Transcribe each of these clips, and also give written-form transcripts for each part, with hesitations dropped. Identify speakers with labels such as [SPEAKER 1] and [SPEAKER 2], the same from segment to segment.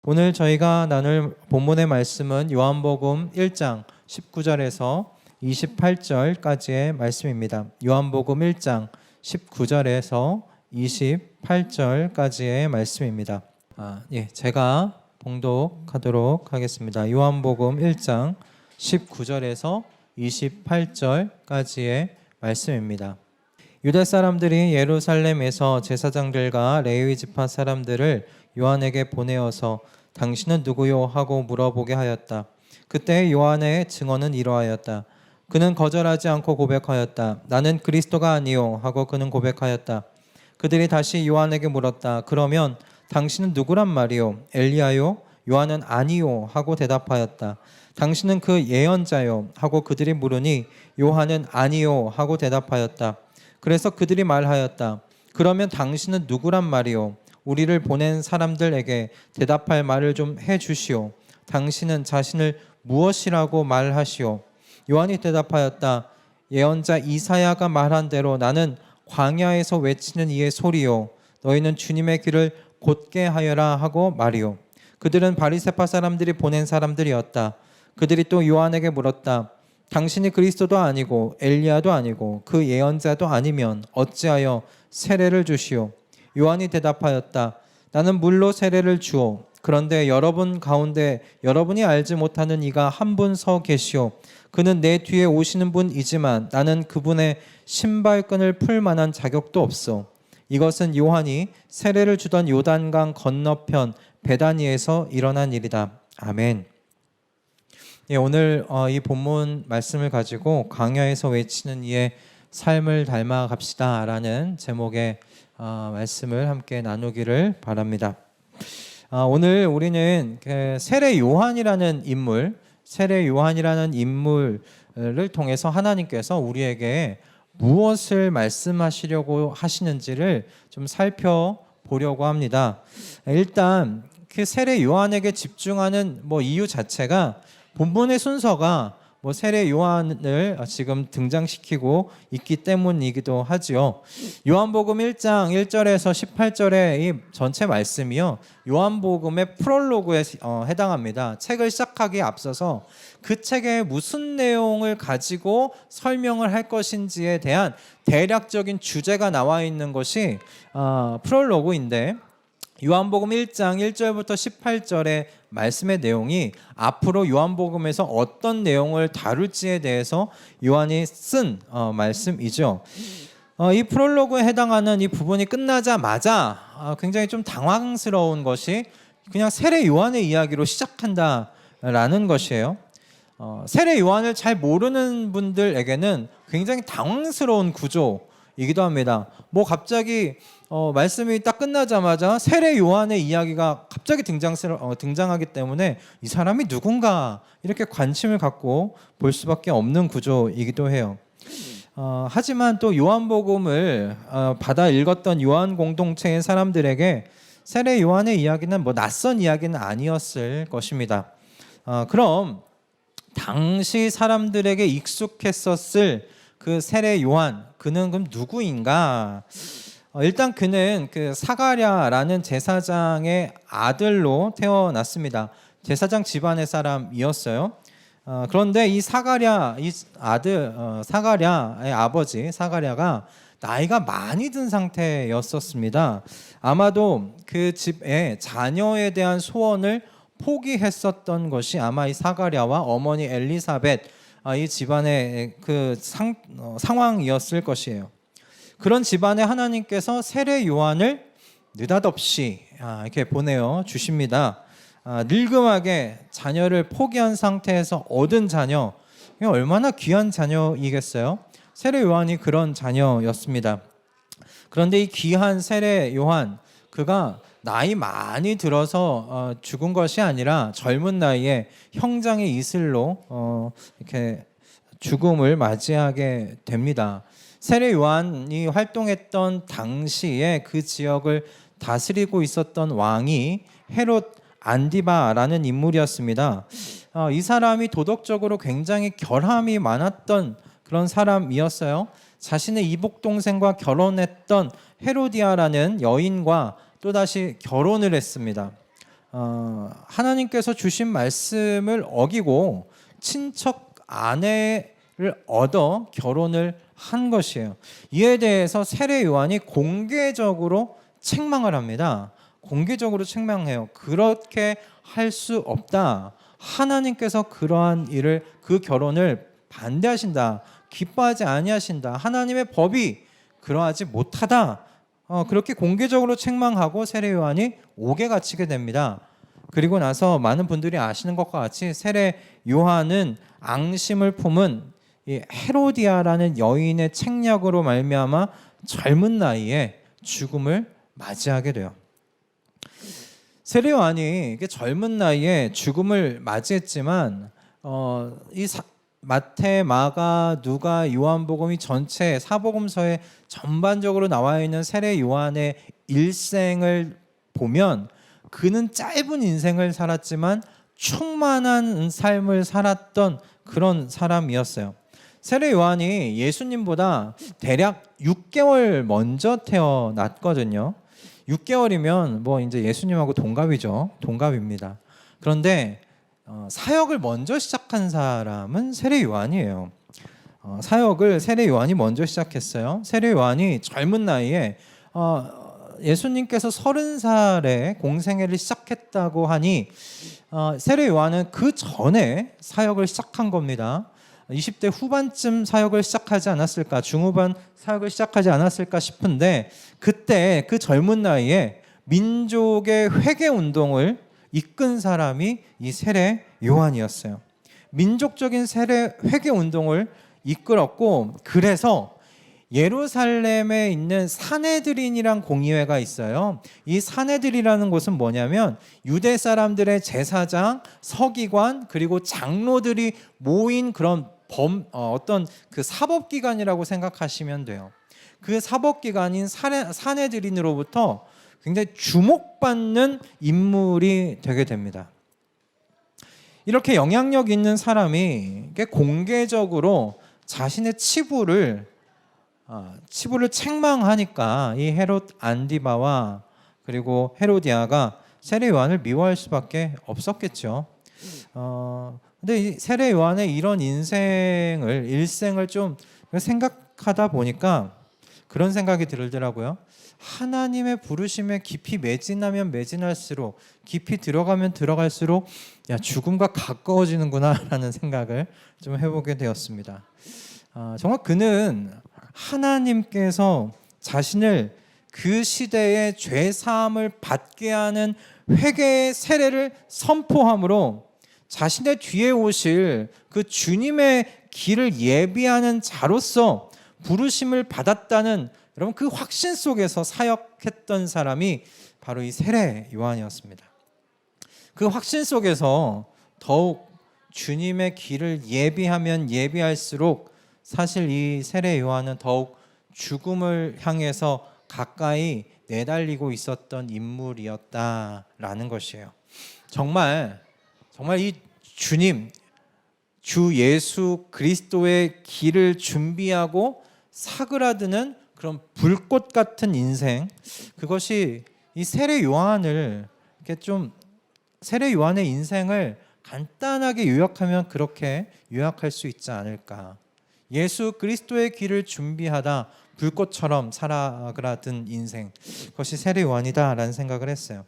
[SPEAKER 1] 오늘 저희가 나눌 본문의 말씀은 요한복음 1장 19절에서 28절까지의 말씀입니다. 요한복음 1장 19절에서 28절까지의 말씀입니다. 제가 봉독하도록 하겠습니다. 요한복음 1장 19절에서 28절까지의 말씀입니다. 유대 사람들이 예루살렘에서 제사장들과 레위 지파 사람들을 요한에게 보내어서 당신은 누구요? 하고 물어보게 하였다. 그때 요한의 증언은 이러하였다. 그는 거절하지 않고 고백하였다. 나는 그리스도가 아니요 하고 그는 고백하였다. 그들이 다시 요한에게 물었다. 그러면 당신은 누구란 말이요? 엘리야요? 요한은 아니요 하고 대답하였다. 당신은 그 예언자요? 하고 그들이 물으니 요한은 아니요 하고 대답하였다. 그래서 그들이 말하였다. 그러면 당신은 누구란 말이요? 우리를 보낸 사람들에게 대답할 말을 좀 해주시오. 당신은 자신을 무엇이라고 말하시오? 요한이 대답하였다. 예언자 이사야가 말한 대로 나는 광야에서 외치는 이의 소리요. 너희는 주님의 길을 곧게 하여라 하고 말이요. 그들은 바리새파 사람들이 보낸 사람들이었다. 그들이 또 요한에게 물었다. 당신이 그리스도도 아니고 엘리야도 아니고 그 예언자도 아니면 어찌하여 세례를 주시오? 요한이 대답하였다. 나는 물로 세례를 주오. 그런데 여러분 가운데 여러분이 알지 못하는 이가 한 분 서 계시오. 그는 내 뒤에 오시는 분이지만 나는 그분의 신발끈을 풀 만한 자격도 없소. 이것은 요한이 세례를 주던 요단강 건너편 베다니에서 일어난 일이다. 아멘. 오늘 이 본문 말씀을 가지고 광야에서 외치는 이의 삶을 닮아 갑시다 라는 제목의 말씀을 함께 나누기를 바랍니다. 오늘 우리는 세례 요한이라는 인물을 통해서 하나님께서 우리에게 무엇을 말씀하시려고 하시는지를 좀 살펴보려고 합니다. 일단 그 세례 요한에게 집중하는 이유 자체가 본문의 순서가 세례 요한을 지금 등장시키고 있기 때문이기도 하지요. 요한복음 1장 1절에서 18절의 이 전체 말씀이요, 요한복음의 프롤로그에 해당합니다. 책을 시작하기에 앞서서 그 책에 무슨 내용을 가지고 설명을 할 것인지에 대한 대략적인 주제가 나와 있는 것이 프롤로그인데, 요한복음 1장 1절부터 18절의 말씀의 내용이 앞으로 요한복음에서 어떤 내용을 다룰지에 대해서 요한이 쓴 말씀이죠. 이 프롤로그에 해당하는 이 부분이 끝나자마자 굉장히 좀 당황스러운 것이 그냥 세례 요한의 이야기로 시작한다라는 것이에요. 세례 요한을 잘 모르는 분들에게는 굉장히 당황스러운 구조이기도 합니다. 갑자기 말씀이 딱 끝나자마자 세례 요한의 이야기가 갑자기 등장하기 때문에 이 사람이 누군가 이렇게 관심을 갖고 볼 수밖에 없는 구조이기도 해요. 하지만 또 요한복음을 받아 읽었던 요한 공동체의 사람들에게 세례 요한의 이야기는 낯선 이야기는 아니었을 것입니다. 그럼 당시 사람들에게 익숙했었을 그 세례 요한, 그는 그럼 누구인가? 일단 그는 그 사가랴라는 제사장의 아들로 태어났습니다. 제사장 집안의 사람이었어요. 그런데 이 사가랴의 아버지 사가랴가 나이가 많이 든 상태였었습니다. 아마도 그 집의 자녀에 대한 소원을 포기했었던 것이 아마 이 사가랴와 어머니 엘리사벳 이 집안의 그 상황이었을 것이에요. 그런 집안에 하나님께서 세례 요한을 느닷없이 이렇게 보내어 주십니다. 늙음하게 자녀를 포기한 상태에서 얻은 자녀, 얼마나 귀한 자녀이겠어요? 세례 요한이 그런 자녀였습니다. 그런데 이 귀한 세례 요한, 그가 나이 많이 들어서 죽은 것이 아니라 젊은 나이에 형장의 이슬로 이렇게 죽음을 맞이하게 됩니다. 세례 요한이 활동했던 당시에 그 지역을 다스리고 있었던 왕이 헤롯 안디바라는 인물이었습니다. 이 사람이 도덕적으로 굉장히 결함이 많았던 그런 사람이었어요. 자신의 이복 동생과 결혼했던 헤로디아라는 여인과 또다시 결혼을 했습니다. 하나님께서 주신 말씀을 어기고 친척 아내를 얻어 결혼을 한 것이에요. 이에 대해서 세례 요한이 공개적으로 책망을 합니다. 공개적으로 책망해요. 그렇게 할 수 없다. 하나님께서 그러한 일을, 그 결혼을 반대하신다. 기뻐하지 아니하신다. 하나님의 법이 그러하지 못하다. 그렇게 공개적으로 책망하고 세례 요한이 옥에 갇히게 됩니다. 그리고 나서 많은 분들이 아시는 것과 같이 세례 요한은 앙심을 품은 이 헤로디아라는 여인의 책략으로 말미암아 젊은 나이에 죽음을 맞이하게 돼요. 세례 요한이 젊은 나이에 죽음을 맞이했지만 마태, 마가, 누가, 요한복음이 전체 사복음서에 전반적으로 나와 있는 세례 요한의 일생을 보면 그는 짧은 인생을 살았지만 충만한 삶을 살았던 그런 사람이었어요. 세례 요한이 예수님보다 대략 6개월 먼저 태어났거든요. 6개월이면 뭐 이제 예수님하고 동갑이죠. 동갑입니다. 그런데 사역을 먼저 시작한 사람은 세례 요한이에요. 사역을 세례 요한이 먼저 시작했어요. 세례 요한이 젊은 나이에 예수님께서 30살에 공생애를 시작했다고 하니 세례 요한은 그 전에 사역을 시작한 겁니다. 20대 후반쯤 사역을 시작하지 않았을까, 중후반 사역을 시작하지 않았을까 싶은데 그때 그 젊은 나이에 민족의 회개 운동을 이끈 사람이 이 세례 요한이었어요. 민족적인 세례 회개 운동을 이끌었고, 그래서 예루살렘에 있는 사네드린이란 공의회가 있어요. 이 사네드린이라는 곳은 뭐냐면 유대 사람들의 제사장, 서기관, 그리고 장로들이 모인 그런 어떤 그 사법기관이라고 생각하시면 돼요. 그 사법기관인 사네드린으로부터 굉장히 주목받는 인물이 되게 됩니다. 이렇게 영향력 있는 사람이 공개적으로 자신의 치부를 책망하니까 이 헤롯 안디바와 그리고 헤로디아가 세례 요한을 미워할 수밖에 없었겠죠. 근데 이 세례 요한의 이런 일생을 좀 생각하다 보니까 그런 생각이 들더라고요. 하나님의 부르심에 깊이 매진하면 매진할수록, 깊이 들어가면 들어갈수록 죽음과 가까워지는구나라는 생각을 좀 해보게 되었습니다. 정말 그는 하나님께서 자신을 그 시대의 죄사함을 받게 하는 회개의 세례를 선포함으로 자신의 뒤에 오실 그 주님의 길을 예비하는 자로서 부르심을 받았다는 여러분 그 확신 속에서 사역했던 사람이 바로 이 세례 요한이었습니다. 그 확신 속에서 더욱 주님의 길을 예비하면 예비할수록 사실 이 세례 요한은 더욱 죽음을 향해서 가까이 내달리고 있었던 인물이었다라는 것이에요. 정말 이 주님, 주 예수 그리스도의 길을 준비하고 사그라드는 그런 불꽃 같은 인생, 그것이 이 세례 요한을 이렇게 좀 세례 요한의 인생을 간단하게 요약하면 그렇게 요약할 수 있지 않을까. 예수 그리스도의 길을 준비하다 불꽃처럼 사그라든 인생, 그것이 세례 요한이다라는 생각을 했어요.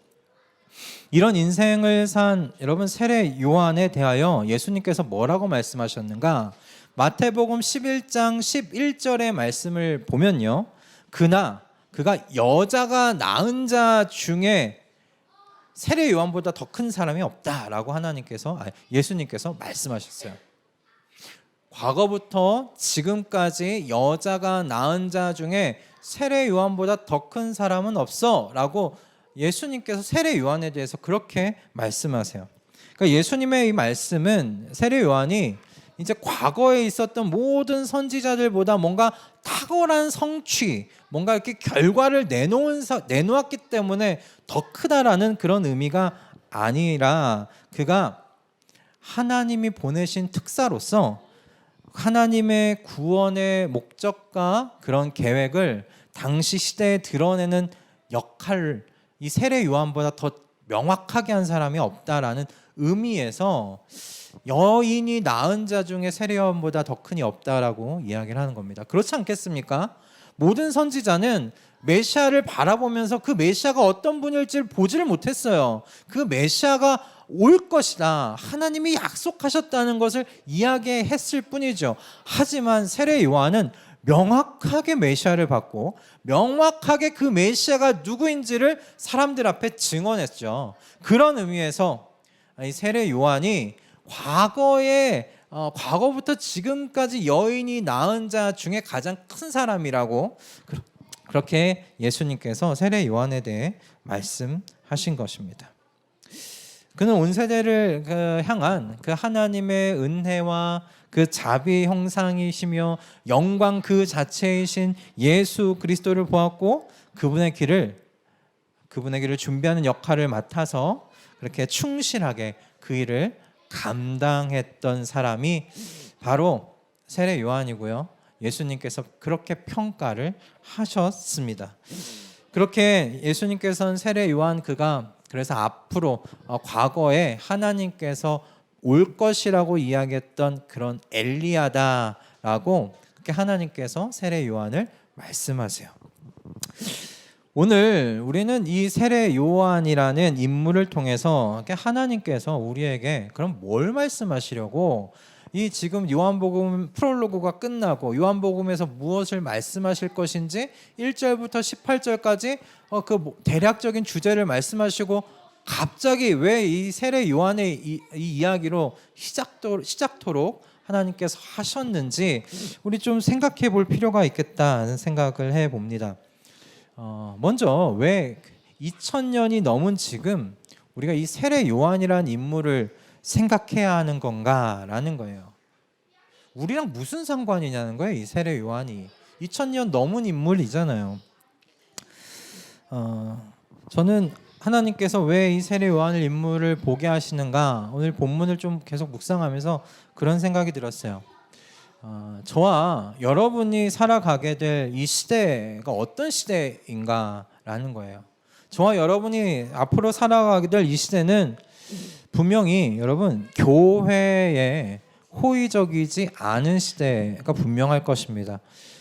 [SPEAKER 1] 이런 인생을 산 여러분 세례 요한에 대하여 예수님께서 뭐라고 말씀하셨는가? 마태복음 11장 11절의 말씀을 보면요, 그가 여자가 낳은 자 중에 세례 요한보다 더 큰 사람이 없다라고 예수님께서 말씀하셨어요. 과거부터 지금까지 여자가 낳은 자 중에 세례 요한보다 더 큰 사람은 없어라고 예수님께서 세례 요한에 대해서 그렇게 말씀하세요. 그러니까 예수님의 이 말씀은 세례 요한이 이제 과거에 있었던 모든 선지자들보다 뭔가 탁월한 성취, 뭔가 이렇게 결과를 내놓았기 때문에 더 크다라는 그런 의미가 아니라 그가 하나님이 보내신 특사로서 하나님의 구원의 목적과 그런 계획을 당시 시대에 드러내는 역할을 이 세례 요한보다 더 명확하게 한 사람이 없다라는 의미에서 여인이 낳은 자 중에 세례요한보다 더 큰이 없다라고 이야기를 하는 겁니다. 그렇지 않겠습니까? 모든 선지자는 메시아를 바라보면서 그 메시아가 어떤 분일지를 보지를 못했어요. 그 메시아가 올 것이다, 하나님이 약속하셨다는 것을 이야기했을 뿐이죠. 하지만 세례 요한은 명확하게 메시아를 받고 명확하게 그 메시아가 누구인지를 사람들 앞에 증언했죠. 그런 의미에서 이 세례 요한이 과거부터 지금까지 여인이 낳은 자 중에 가장 큰 사람이라고 그렇게 예수님께서 세례 요한에 대해 말씀하신 것입니다. 그는 온 세대를 향한 그 하나님의 은혜와 그 자비 형상이시며 영광 그 자체이신 예수 그리스도를 보았고 그분의 길을 준비하는 역할을 맡아서 그렇게 충실하게 그 일을 감당했던 사람이 바로 세례 요한이고요. 예수님께서 그렇게 평가를 하셨습니다. 그렇게 예수님께서는 세례 요한 그가 그래서 앞으로 과거에 하나님께서 올 것이라고 이야기했던 그런 엘리야다라고 그렇게 하나님께서 세례 요한을 말씀하세요. 오늘 우리는 이 세례 요한이라는 인물을 통해서 하나님께서 우리에게 그럼 뭘 말씀하시려고 이 지금 요한복음 프롤로그가 끝나고 요한복음에서 무엇을 말씀하실 것인지 1절부터 18절까지 그 대략적인 주제를 말씀하시고 갑자기 왜 이 세례 요한의 이 이야기로 시작토록 하나님께서 하셨는지 우리 좀 생각해 볼 필요가 있겠다는 생각을 해 봅니다. 먼저 왜 2000년이 넘은 지금 우리가 이 세례 요한이라는 인물을 생각해야 하는 건가라는 거예요. 우리랑 무슨 상관이냐는 거예요. 이 세례 요한이 2000년 넘은 인물이잖아요. 저는 하나님께서 왜 이 세례 요한을 인물을 보게 하시는가 오늘 본문을 좀 계속 묵상하면서 그런 생각이 들었어요. 저와 여러분이 살아가게 될 이 시대가 어떤 시대인가라는 거예요. 저와 여러분이 앞으로 살아가게 될 이 시대는 분명히 여러분 교회에 호의적이지 않은 시대가 분명할 것입니다.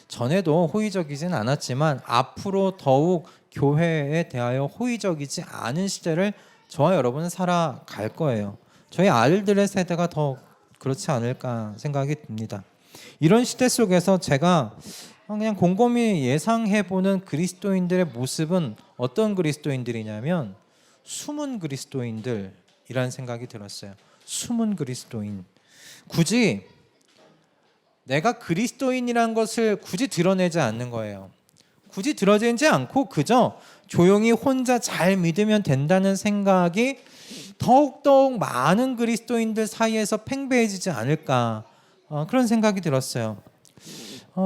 [SPEAKER 1] 전에도 호의적이진 않았지만 앞으로 더욱 교회에 대하여 호의적이지 않은 시대를 저와 여러분은 살아갈 거예요. 저희 아들들의 세대가 더 그렇지 않을까 생각이 듭니다. 이런 시대 속에서 제가 그냥 곰곰이 예상해보는 그리스도인들의 모습은 어떤 그리스도인들이냐면 숨은 그리스도인들이라는 생각이 들었어요. 숨은 그리스도인. 굳이 내가 그리스도인이라는 것을 굳이 드러내지 않는 거예요. 굳이 드러내지 않고 그저 조용히 혼자 잘 믿으면 된다는 생각이 더욱더욱 많은 그리스도인들 사이에서 팽배해지지 않을까 그런 생각이 들었어요.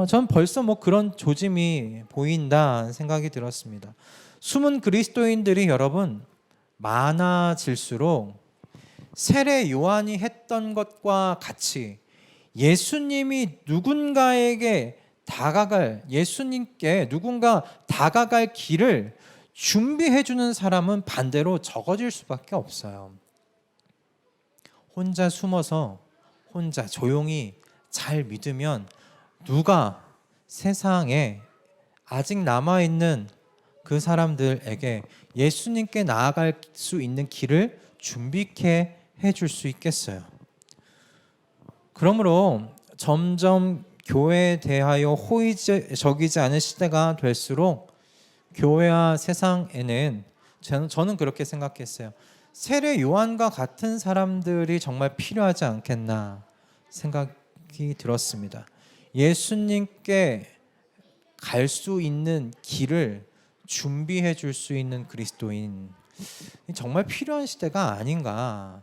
[SPEAKER 1] 전 벌써 그런 조짐이 보인다 생각이 들었습니다. 숨은 그리스도인들이 여러분 많아질수록 세례 요한이 했던 것과 같이 예수님이 누군가에게 예수님께 누군가 다가갈 길을 준비해 주는 사람은 반대로 적어질 수밖에 없어요. 혼자 숨어서 혼자 조용히 잘 믿으면 누가 세상에 아직 남아있는 그 사람들에게 예수님께 나아갈 수 있는 길을 준비케 해줄 수 있겠어요. 그러므로 점점 교회에 대하여 호의적이지 않은 시대가 될수록 교회와 세상에는 저는 그렇게 생각했어요. 세례 요한과 같은 사람들이 정말 필요하지 않겠나 생각이 들었습니다. 예수님께 갈 수 있는 길을 준비해 줄 수 있는 그리스도인 정말 필요한 시대가 아닌가.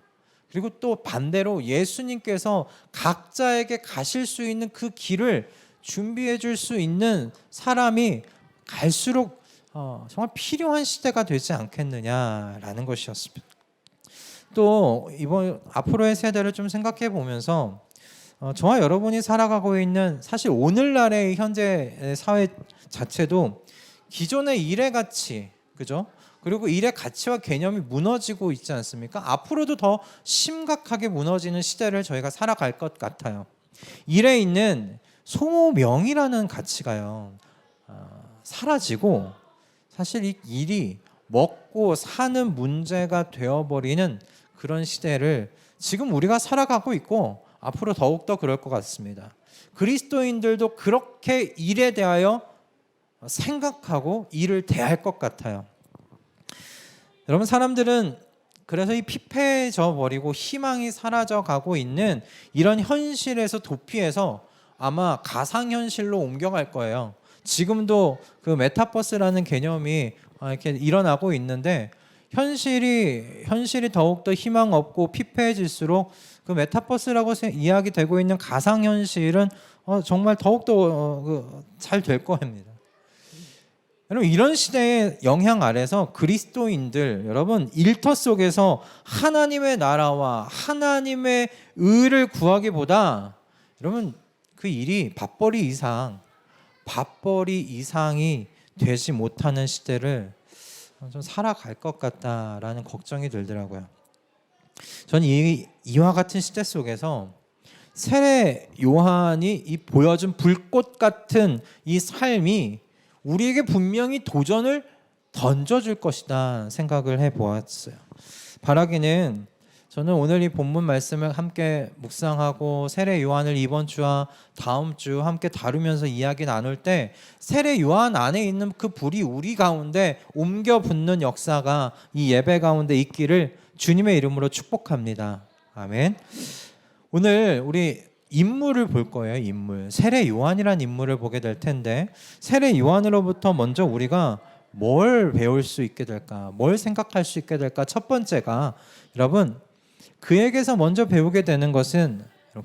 [SPEAKER 1] 그리고 또 반대로 예수님께서 각자에게 가실 수 있는 그 길을 준비해 줄 수 있는 사람이 갈수록 정말 필요한 시대가 되지 않겠느냐라는 것이었습니다. 또 이번 앞으로의 세대를 좀 생각해 보면서 저와 여러분이 살아가고 있는 사실 오늘날의 현재 사회 자체도 기존의 이래같이 그죠? 그리고 일의 가치와 개념이 무너지고 있지 않습니까? 앞으로도 더 심각하게 무너지는 시대를 저희가 살아갈 것 같아요. 일에 있는 소모명이라는 가치가요, 사라지고 사실 이 일이 먹고 사는 문제가 되어버리는 그런 시대를 지금 우리가 살아가고 있고 앞으로 더욱더 그럴 것 같습니다. 그리스도인들도 그렇게 일에 대하여 생각하고 일을 대할 것 같아요. 여러분, 사람들은 그래서 이 피폐해져 버리고 희망이 사라져 가고 있는 이런 현실에서 도피해서 아마 가상현실로 옮겨갈 거예요. 지금도 그 메타버스라는 개념이 이렇게 일어나고 있는데 현실이 더욱더 희망 없고 피폐해질수록 그 메타버스라고 이야기되고 있는 가상현실은 정말 더욱더 잘 될 겁니다. 여러분, 이런 시대의 영향 아래서 그리스도인들, 여러분, 일터 속에서 하나님의 나라와 하나님의 의를 구하기보다 여러분 그 일이 밥벌이 이상이 되지 못하는 시대를 좀 살아갈 것 같다라는 걱정이 들더라고요. 저는 이와 같은 시대 속에서 세례 요한이 이 보여준 불꽃 같은 이 삶이 우리에게 분명히 도전을 던져줄 것이다 생각을 해보았어요. 바라기는 저는 오늘 이 본문 말씀을 함께 묵상하고 세례 요한을 이번 주와 다음 주 함께 다루면서 이야기 나눌 때 세례 요한 안에 있는 그 불이 우리 가운데 옮겨 붙는 역사가 이 예배 가운데 있기를 주님의 이름으로 축복합니다. 아멘. 오늘 우리 인물을 볼 거예요. 인물. 세례 요한이란 인물을 보게 될 텐데 세례 요한으로부터 먼저 우리가 뭘 배울 수 있게 될까? 뭘 생각할 수 있게 될까? 첫 번째가 여러분 그에게서 먼저 배우게 되는 것은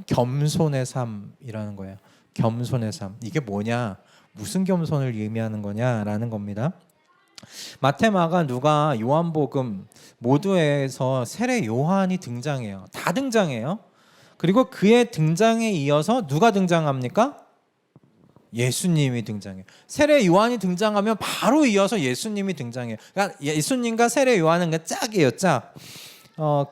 [SPEAKER 1] 겸손의 삶이라는 거예요. 겸손의 삶. 이게 뭐냐? 무슨 겸손을 의미하는 거냐라는 겁니다. 마태, 마가, 누가, 요한복음 모두에서 세례 요한이 등장해요. 다 등장해요. 그리고 그의 등장에 이어서 누가 등장합니까? 예수님이 등장해요. 세례 요한이 등장하면 바로 이어서 예수님이 등장해요. 그러니까 예수님과 세례 요한은 짝이에요, 짝.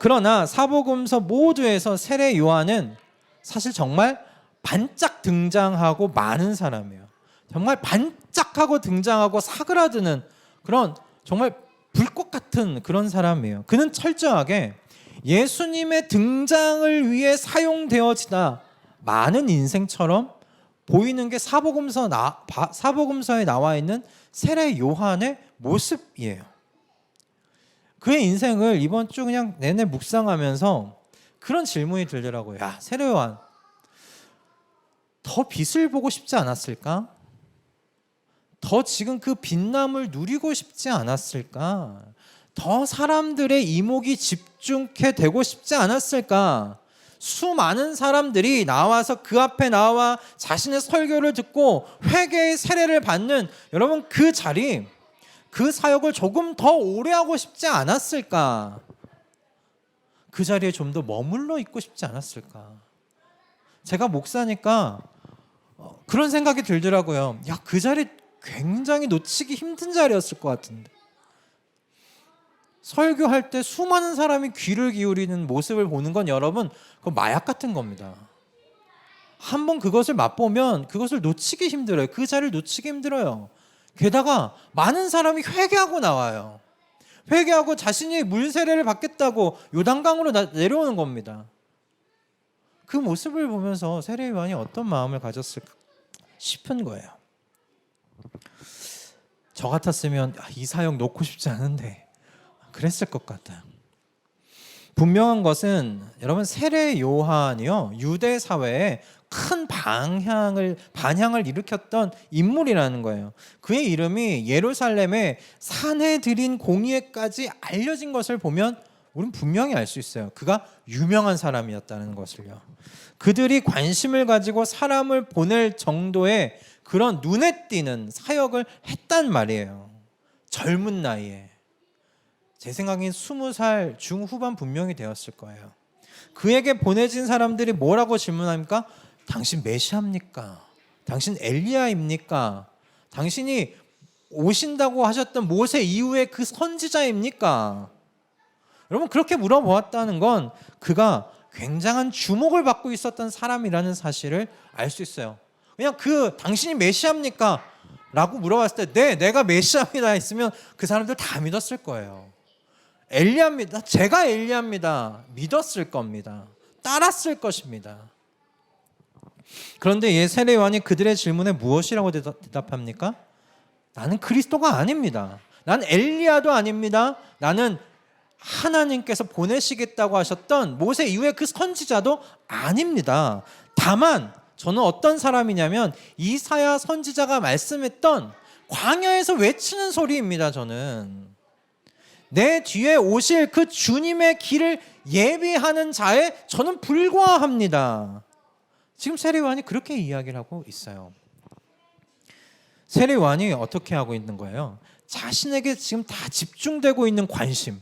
[SPEAKER 1] 그러나 사복음서 모두에서 세례 요한은 사실 정말 반짝 등장하고 많은 사람이에요. 정말 반짝하고 등장하고 사그라드는 그런 정말 불꽃 같은 그런 사람이에요. 그는 철저하게 예수님의 등장을 위해 사용되어지다 많은 인생처럼 보이는 게 사복음서에 나와 있는 세례 요한의 모습이에요. 그의 인생을 이번 주 그냥 내내 묵상하면서 그런 질문이 들더라고요. 야, 세례 요한 더 빛을 보고 싶지 않았을까? 더 지금 그 빛남을 누리고 싶지 않았을까? 더 사람들의 이목이 집중해 되고 싶지 않았을까? 수많은 사람들이 나와서 그 앞에 나와 자신의 설교를 듣고 회개의 세례를 받는 여러분 그 자리, 그 사역을 조금 더 오래 하고 싶지 않았을까? 그 자리에 좀 더 머물러 있고 싶지 않았을까? 제가 목사니까 그런 생각이 들더라고요. 야, 그 자리 굉장히 놓치기 힘든 자리였을 것 같은데. 설교할 때 수많은 사람이 귀를 기울이는 모습을 보는 건 여러분 그 마약 같은 겁니다. 한번 그것을 맛보면 그것을 놓치기 힘들어요. 그 자리를 놓치기 힘들어요. 게다가 많은 사람이 회개하고 나와요. 회개하고 자신이 물세례를 받겠다고 요단강으로 내려오는 겁니다. 그 모습을 보면서 세례 요한이 어떤 마음을 가졌을까 싶은 거예요. 저 같았으면 이 사역 놓고 싶지 않은데 그랬을 것 같아요. 분명한 것은 여러분 세례 요한이요 유대 사회에 큰 반향을 일으켰던 인물이라는 거예요. 그의 이름이 예루살렘의 산헤드린 공의회까지 알려진 것을 보면 우리는 분명히 알 수 있어요. 그가 유명한 사람이었다는 것을요. 그들이 관심을 가지고 사람을 보낼 정도의 그런 눈에 띄는 사역을 했단 말이에요. 젊은 나이에. 제 생각엔 20살 중후반 분명히 되었을 거예요. 그에게 보내진 사람들이 뭐라고 질문합니까? 당신 메시아입니까? 당신 엘리야입니까? 당신이 오신다고 하셨던 모세 이후의 그 선지자입니까? 여러분, 그렇게 물어보았다는 건 그가 굉장한 주목을 받고 있었던 사람이라는 사실을 알 수 있어요. 그냥 당신이 메시아입니까? 라고 물어봤을 때 네, 내가 메시아입니다 했으면 그 사람들 다 믿었을 거예요. 엘리야입니다. 제가 엘리야입니다. 믿었을 겁니다. 따랐을 것입니다. 그런데 세례 요한이 그들의 질문에 무엇이라고 대답합니까? 나는 그리스도가 아닙니다. 난 엘리야도 아닙니다. 나는 하나님께서 보내시겠다고 하셨던 모세 이후의 그 선지자도 아닙니다. 다만 저는 어떤 사람이냐면 이사야 선지자가 말씀했던 광야에서 외치는 소리입니다. 저는 내 뒤에 오실 그 주님의 길을 예비하는 자에 저는 불과합니다. 지금 세례 요한이 그렇게 이야기를 하고 있어요. 세례 요한이 어떻게 하고 있는 거예요? 자신에게 지금 다 집중되고 있는 관심,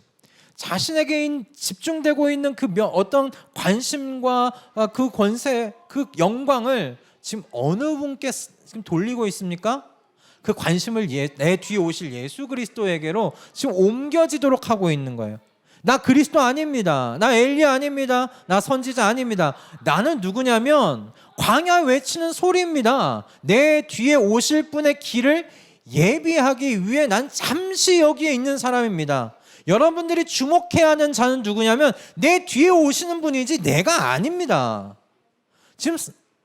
[SPEAKER 1] 자신에게 집중되고 있는 그 어떤 관심과 그 권세, 그 영광을 지금 어느 분께 지금 돌리고 있습니까? 그 관심을 내 뒤에 오실 예수 그리스도에게로 지금 옮겨지도록 하고 있는 거예요. 나 그리스도 아닙니다. 나 엘리야 아닙니다. 나 선지자 아닙니다. 나는 누구냐면 광야 외치는 소리입니다. 내 뒤에 오실 분의 길을 예비하기 위해 난 잠시 여기에 있는 사람입니다. 여러분들이 주목해야 하는 자는 누구냐면 내 뒤에 오시는 분이지 내가 아닙니다. 지금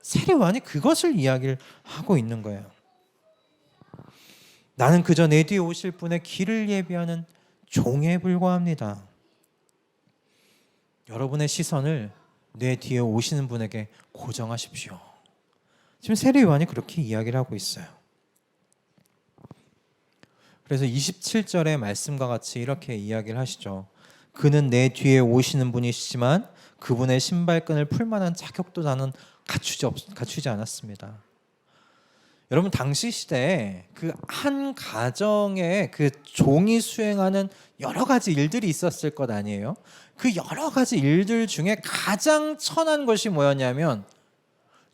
[SPEAKER 1] 세례 요한이 그것을 이야기를 하고 있는 거예요. 나는 그저 내 뒤에 오실 분의 길을 예비하는 종에 불과합니다. 여러분의 시선을 내 뒤에 오시는 분에게 고정하십시오. 지금 세례 요한이 그렇게 이야기를 하고 있어요. 그래서 27절의 말씀과 같이 이렇게 이야기를 하시죠. 그는 내 뒤에 오시는 분이시지만 그분의 신발끈을 풀 만한 자격도 나는 갖추지 않았습니다. 여러분, 당시 시대에 그 한 가정에 그 종이 수행하는 여러 가지 일들이 있었을 것 아니에요? 그 여러 가지 일들 중에 가장 천한 것이 뭐였냐면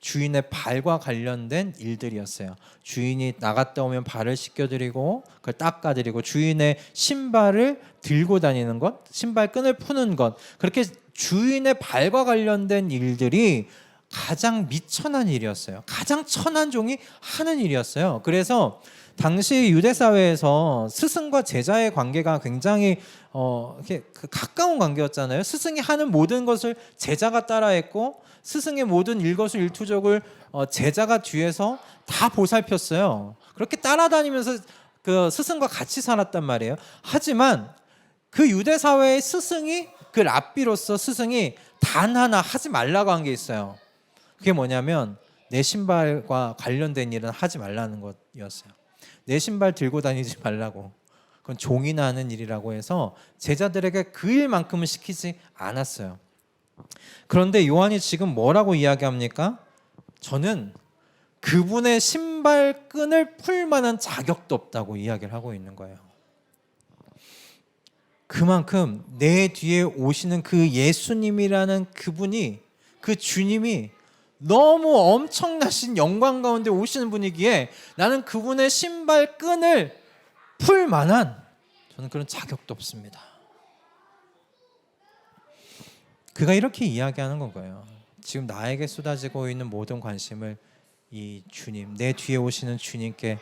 [SPEAKER 1] 주인의 발과 관련된 일들이었어요. 주인이 나갔다 오면 발을 씻겨드리고 그걸 닦아드리고 주인의 신발을 들고 다니는 것, 신발끈을 푸는 것, 그렇게 주인의 발과 관련된 일들이 가장 미천한 일이었어요. 가장 천한 종이 하는 일이었어요. 그래서 당시 유대 사회에서 스승과 제자의 관계가 굉장히 이렇게 가까운 관계였잖아요. 스승이 하는 모든 것을 제자가 따라했고 스승의 모든 일거수일투족을 제자가 뒤에서 다 보살폈어요. 그렇게 따라다니면서 그 스승과 같이 살았단 말이에요. 하지만 그 유대 사회의 스승이 그 랍비로서 스승이 단 하나 하지 말라고 한 게 있어요. 그게 뭐냐면 내 신발과 관련된 일은 하지 말라는 것이었어요. 내 신발 들고 다니지 말라고. 그건 종이나 하는 일이라고 해서 제자들에게 그 일만큼은 시키지 않았어요. 그런데 요한이 지금 뭐라고 이야기합니까? 저는 그분의 신발끈을 풀 만한 자격도 없다고 이야기를 하고 있는 거예요. 그만큼 내 뒤에 오시는 그 예수님이라는 그분이, 그 주님이 너무 엄청나신 영광 가운데 오시는 분이기에 나는 그분의 신발끈을 풀 만한 저는 그런 자격도 없습니다. 그가 이렇게 이야기하는 건가요? 지금 나에게 쏟아지고 있는 모든 관심을 이 주님, 내 뒤에 오시는 주님께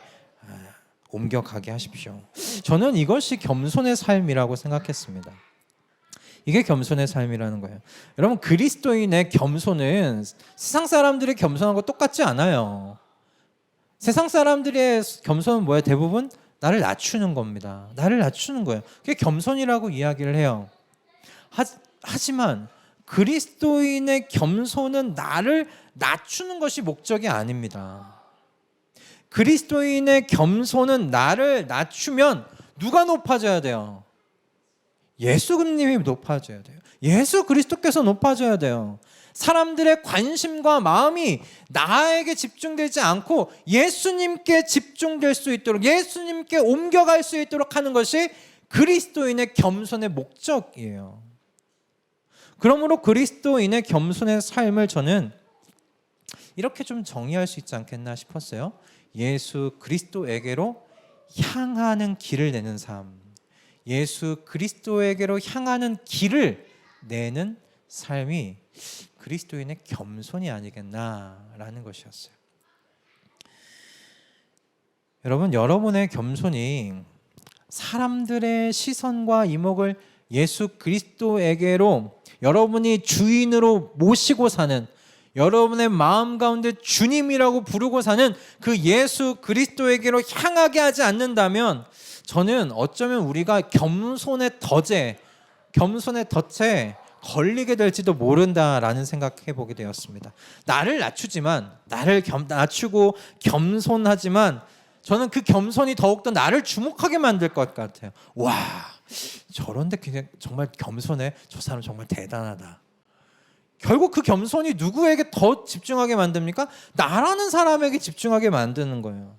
[SPEAKER 1] 옮겨가게 하십시오. 저는 이것이 겸손의 삶이라고 생각했습니다. 이게 겸손의 삶이라는 거예요. 여러분, 그리스도인의 겸손은 세상 사람들의 겸손하고 똑같지 않아요. 세상 사람들의 겸손은 뭐예요? 대부분 나를 낮추는 겁니다. 나를 낮추는 거예요. 그게 겸손이라고 이야기를 해요. 하지만 그리스도인의 겸손은 나를 낮추는 것이 목적이 아닙니다. 그리스도인의 겸손은 나를 낮추면 누가 높아져야 돼요? 예수님이 높아져야 돼요. 예수 그리스도께서 높아져야 돼요. 사람들의 관심과 마음이 나에게 집중되지 않고 예수님께 집중될 수 있도록, 예수님께 옮겨갈 수 있도록 하는 것이 그리스도인의 겸손의 목적이에요. 그러므로 그리스도인의 겸손의 삶을 저는 이렇게 좀 정의할 수 있지 않겠나 싶었어요. 예수 그리스도에게로 향하는 길을 내는 삶, 예수 그리스도에게로 향하는 길을 내는 삶이 그리스도인의 겸손이 아니겠나라는 것이었어요. 여러분, 여러분의 겸손이 사람들의 시선과 이목을 예수 그리스도에게로 여러분이 주인으로 모시고 사는, 여러분의 마음 가운데 주님이라고 부르고 사는 그 예수 그리스도에게로 향하게 하지 않는다면, 저는 어쩌면 우리가 겸손의 덫에 걸리게 될지도 모른다라는 생각해 보게 되었습니다. 나를 낮추지만, 낮추고 겸손하지만, 저는 그 겸손이 더욱더 나를 주목하게 만들 것 같아요. 와, 저런데 그냥 정말 겸손해. 저 사람 정말 대단하다. 결국 그 겸손이 누구에게 더 집중하게 만듭니까? 나라는 사람에게 집중하게 만드는 거예요.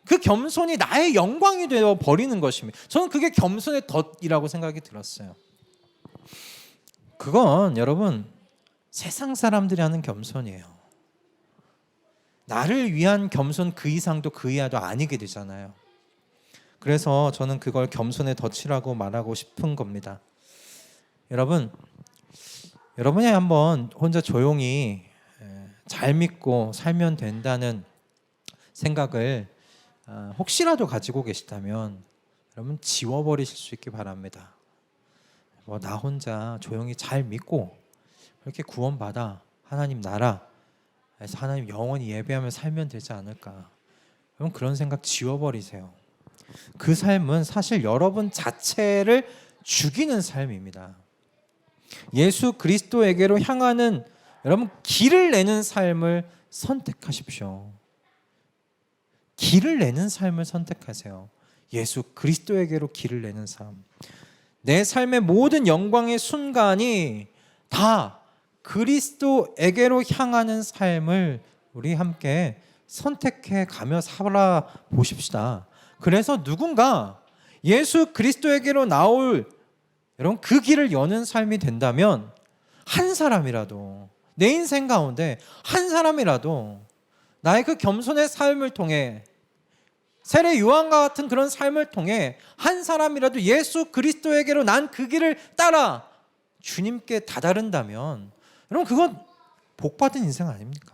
[SPEAKER 1] 그 겸손이 나의 영광이 되어 버리는 것입니다. 저는 그게 겸손의 덫이라고 생각이 들었어요. 그건 여러분, 세상 사람들이 하는 겸손이에요. 나를 위한 겸손 그 이상도 그 이하도 아니게 되잖아요. 그래서 저는 그걸 겸손의 덫이라고 말하고 싶은 겁니다. 여러분이 한번 혼자 조용히 잘 믿고 살면 된다는 생각을 혹시라도 가지고 계시다면 여러분 지워버리실 수 있기 바랍니다. 나 혼자 조용히 잘 믿고 그렇게 구원받아 하나님 나라, 그래서 하나님 영원히 예배하며 살면 되지 않을까. 여러분 그런 생각 지워버리세요. 그 삶은 사실 여러분 자체를 죽이는 삶입니다. 예수 그리스도에게로 향하는 여러분 길을 내는 삶을 선택하십시오. 길을 내는 삶을 선택하세요. 예수 그리스도에게로 길을 내는 삶. 내 삶의 모든 영광의 순간이 다 그리스도에게로 향하는 삶을 우리 함께 선택해 가며 살아보십시다. 그래서 누군가 예수 그리스도에게로 나올 여러분 그 길을 여는 삶이 된다면 한 사람이라도 내 인생 가운데 한 사람이라도 나의 그 겸손의 삶을 통해 세례 요한과 같은 그런 삶을 통해 한 사람이라도 예수 그리스도에게로 난 그 길을 따라 주님께 다다른다면 여러분 그건 복받은 인생 아닙니까?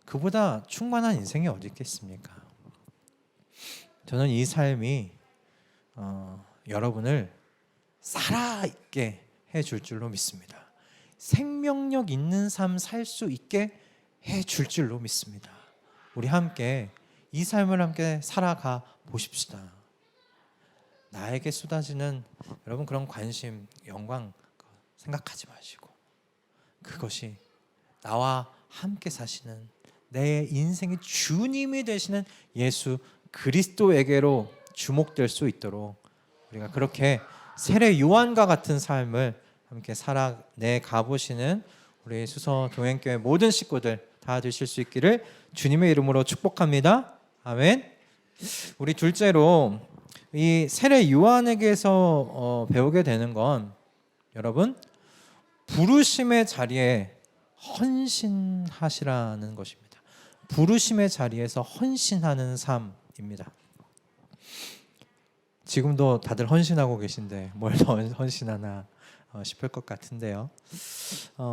[SPEAKER 1] 그보다 충만한 인생이 어디 있겠습니까? 저는 이 삶이 여러분을 살아있게 해줄 줄로 믿습니다. 생명력 있는 삶 살 수 있게 해줄 줄로 믿습니다. 우리 함께 이 삶을 함께 살아가 보십시다. 나에게 쏟아지는 여러분 그런 관심, 영광 생각하지 마시고 그것이 나와 함께 사시는 내 인생의 주님이 되시는 예수 그리스도에게로 주목될 수 있도록 우리가 그렇게 세례 요한과 같은 삶을 함께 살아내 가보시는 우리 수서 동행교회 모든 식구들 다 되실 수 있기를 주님의 이름으로 축복합니다. 아멘. 우리 둘째로 이 세례 요한에게서 배우게 되는 건 여러분 부르심의 자리에 헌신하시라는 것입니다. 부르심의 자리에서 헌신하는 삶입니다. 지금도 다들 헌신하고 계신데 뭘 더 헌신하나 싶을 것 같은데요.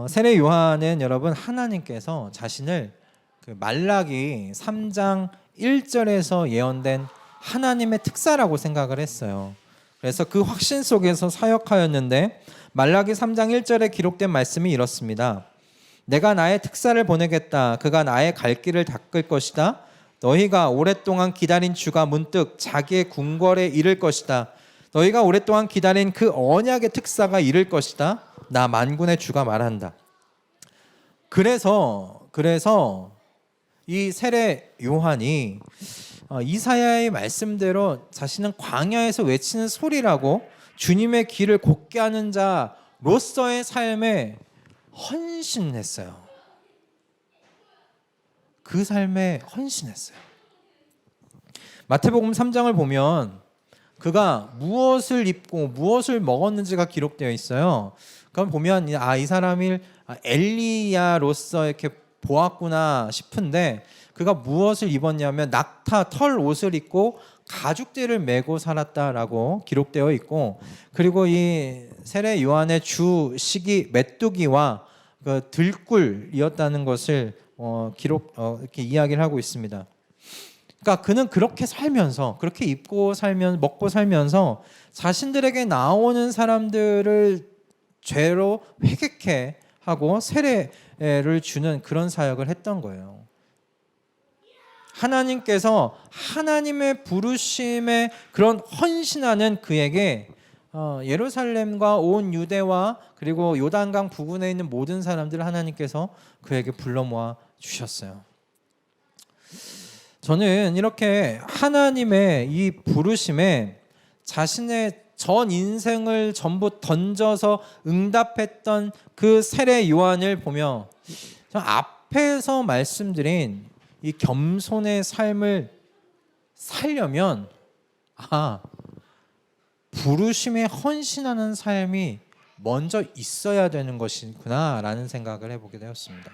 [SPEAKER 1] 세례 요한은 여러분 하나님께서 자신을 그 말라기 3장 1절에서 예언된 하나님의 특사라고 생각을 했어요. 그래서 그 확신 속에서 사역하였는데 말라기 3장 1절에 기록된 말씀이 이렇습니다. 내가 나의 특사를 보내겠다. 그가 나의 갈 길을 닦을 것이다. 너희가 오랫동안 기다린 주가 문득 자기의 궁궐에 이를 것이다. 너희가 오랫동안 기다린 그 언약의 특사가 이를 것이다. 나 만군의 주가 말한다. 그래서 이 세례 요한이 이사야의 말씀대로 자신은 광야에서 외치는 소리라고 주님의 길을 곧게 하는 자로서의 삶에 헌신했어요. 그 삶에 헌신했어요. 마태복음 3장을 보면 그가 무엇을 입고 무엇을 먹었는지가 기록되어 있어요. 그럼 보면 이 사람이 엘리야로서 이렇게 보았구나 싶은데 그가 무엇을 입었냐면 낙타 털 옷을 입고 가죽띠를 메고 살았다라고 기록되어 있고, 그리고 이 세례 요한의 주식이 메뚜기와 그 들꿀이었다는 것을 이렇게 이야기를 하고 있습니다. 그러니까 그는 그렇게 살면서, 그렇게 입고 살면 먹고 살면서 자신들에게 나오는 사람들을 죄로 회개케 하고 세례를 주는 그런 사역을 했던 거예요. 하나님께서 하나님의 부르심에 그런 헌신하는 그에게 예루살렘과 온 유대와 그리고 요단강 부근에 있는 모든 사람들을 하나님께서 그에게 불러 모아 주셨어요. 저는 이렇게 하나님의 이 부르심에 자신의 전 인생을 전부 던져서 응답했던 그 세례 요한을 보며 앞에서 말씀드린 이 겸손의 삶을 살려면 부르심에 헌신하는 삶이 먼저 있어야 되는 것이구나 라는 생각을 해보게 되었습니다.